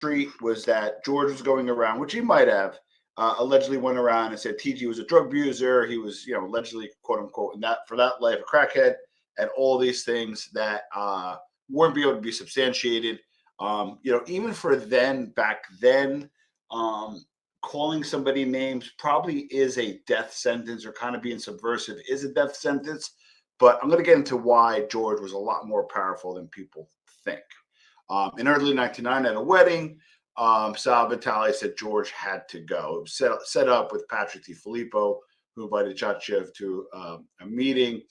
street was that George was going around, which he might have, allegedly went around and said TG was a drug abuser. He was, allegedly, quote unquote, in that for that life, a crackhead, and all these things that weren't be able to be substantiated. Even for back then, um, calling somebody names probably is a death sentence, or kind of being subversive is a death sentence. But I'm going to get into why George was a lot more powerful than people think. In early 1999, at a wedding, Sal Vitale said George had to go. It was set up with Patrick DiFilippo, who invited Chachev to a meeting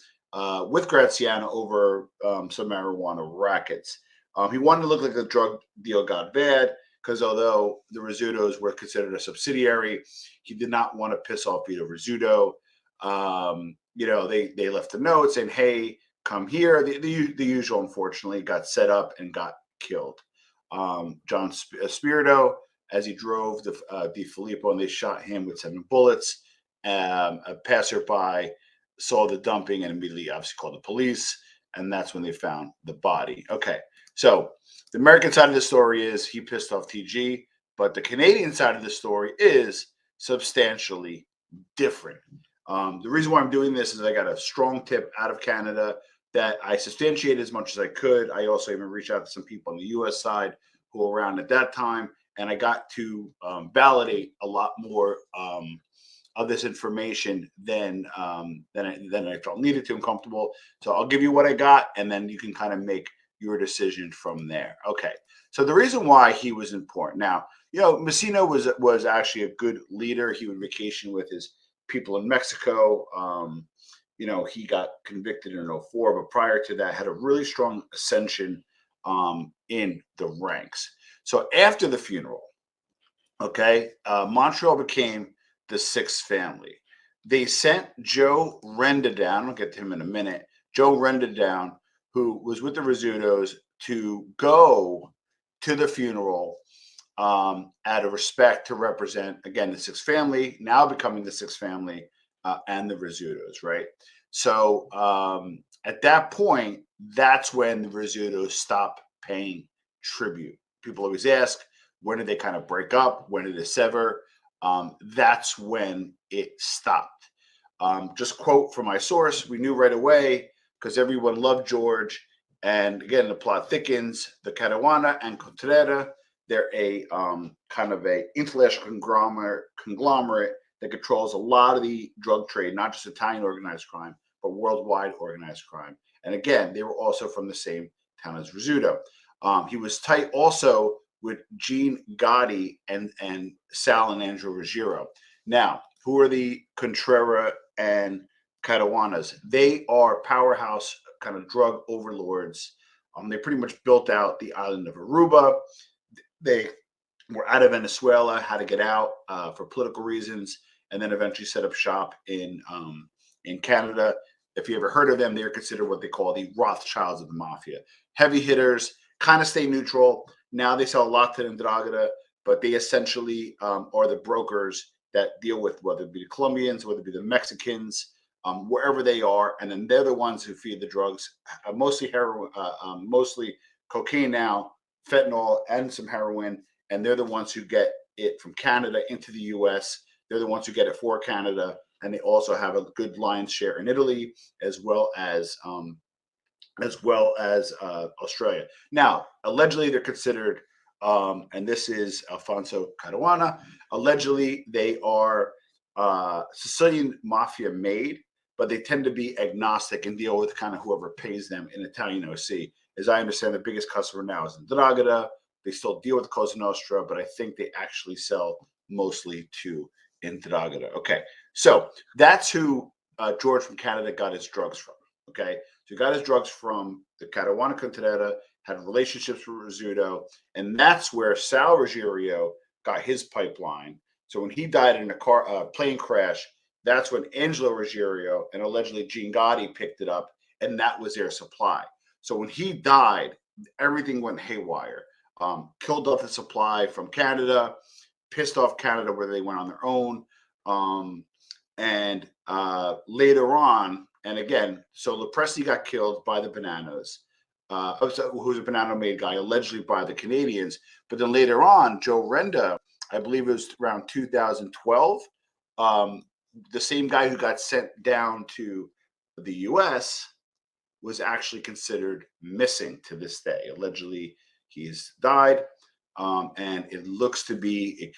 with Graziano over some marijuana rackets. He wanted to look like the drug deal got bad, because although the Rizzutos were considered a subsidiary, he did not want to piss off Vito Rizzuto. They left a note saying, "Hey, come here." The usual, unfortunately, got set up and got killed. John Spirito, as he drove DiFilippo, and they shot him with 7 bullets. A passerby saw the dumping and immediately, obviously, called the police, and that's when they found the body. Okay, so the American side of the story is he pissed off TG, but the Canadian side of the story is substantially different. The reason why I'm doing this is I got a strong tip out of Canada that I substantiated as much as I could. I also even reached out to some people on the U.S. side who were around at that time, and I got to validate a lot more of this information than I felt needed to and comfortable. So I'll give you what I got, and then you can kind of make your decision from there. Okay. So the reason why he was important. Now, Massino was actually a good leader. He would vacation with his people in Mexico. He got convicted in 04, but prior to that had a really strong ascension in the ranks. So after the funeral, Montreal became the sixth family. They sent Joe Renda down. I'll get to him in a minute. Joe Renda down, who was with the Rizzutos, to go to the funeral out of respect to represent, again, the sixth family, now becoming the sixth family, and the Rizzutos, right? So at that point, that's when the Rizzutos stopped paying tribute. People always ask, when did they kind of break up? When did it sever? That's when it stopped. Just quote from my source, we knew right away because everyone loved George. And again, the plot thickens. The Caruana and Contreras, they're a kind of a international conglomerate that controls a lot of the drug trade, not just Italian organized crime, but worldwide organized crime. And again, they were also from the same town as Rizzuto. He was tight also with Gene Gotti and Sal and Angelo Ruggiero. Now, who are the Contreras and Caruanas? They are powerhouse kind of drug overlords. They pretty much built out the island of Aruba. They were out of Venezuela, had to get out for political reasons, and then eventually set up shop in Canada. If you ever heard of them, they're considered what they call the Rothschilds of the mafia. Heavy hitters, kind of stay neutral. Now they sell a lot to the Ndrangheta, but they essentially are the brokers that deal with whether it be the Colombians, whether it be the Mexicans, wherever they are, and then they're the ones who feed the drugs, mostly heroin, mostly cocaine now, fentanyl, and some heroin, and they're the ones who get it from Canada into the U.S. They're the ones who get it for Canada, and they also have a good lion's share in Italy as well as Australia. Now, allegedly, they're considered, and this is Alfonso Caruana. Allegedly, they are Sicilian mafia made, but they tend to be agnostic and deal with kind of whoever pays them in Italian OC. As I understand, the biggest customer now is Ndrangheta. They still deal with Cosa Nostra, but I think they actually sell mostly to Ndrangheta. Okay, so that's who George from Canada got his drugs from. Okay, so he got his drugs from the Caruana Contreras, had relationships with Rizzuto, and that's where Sal Ruggiero got his pipeline. So when he died in a plane crash, that's when Angelo Ruggiero and allegedly Gene Gotti picked it up, and that was their supply. So when he died, everything went haywire. Killed off the supply from Canada, pissed off Canada where they went on their own. And later on, and again, so Lopresti got killed by the Bonannos. who's a Bonanno made guy, allegedly by the Canadians. But then later on, Joe Renda, I believe it was around 2012, the same guy who got sent down to the U.S. was actually considered missing to this day. Allegedly, he's died, and it looks to be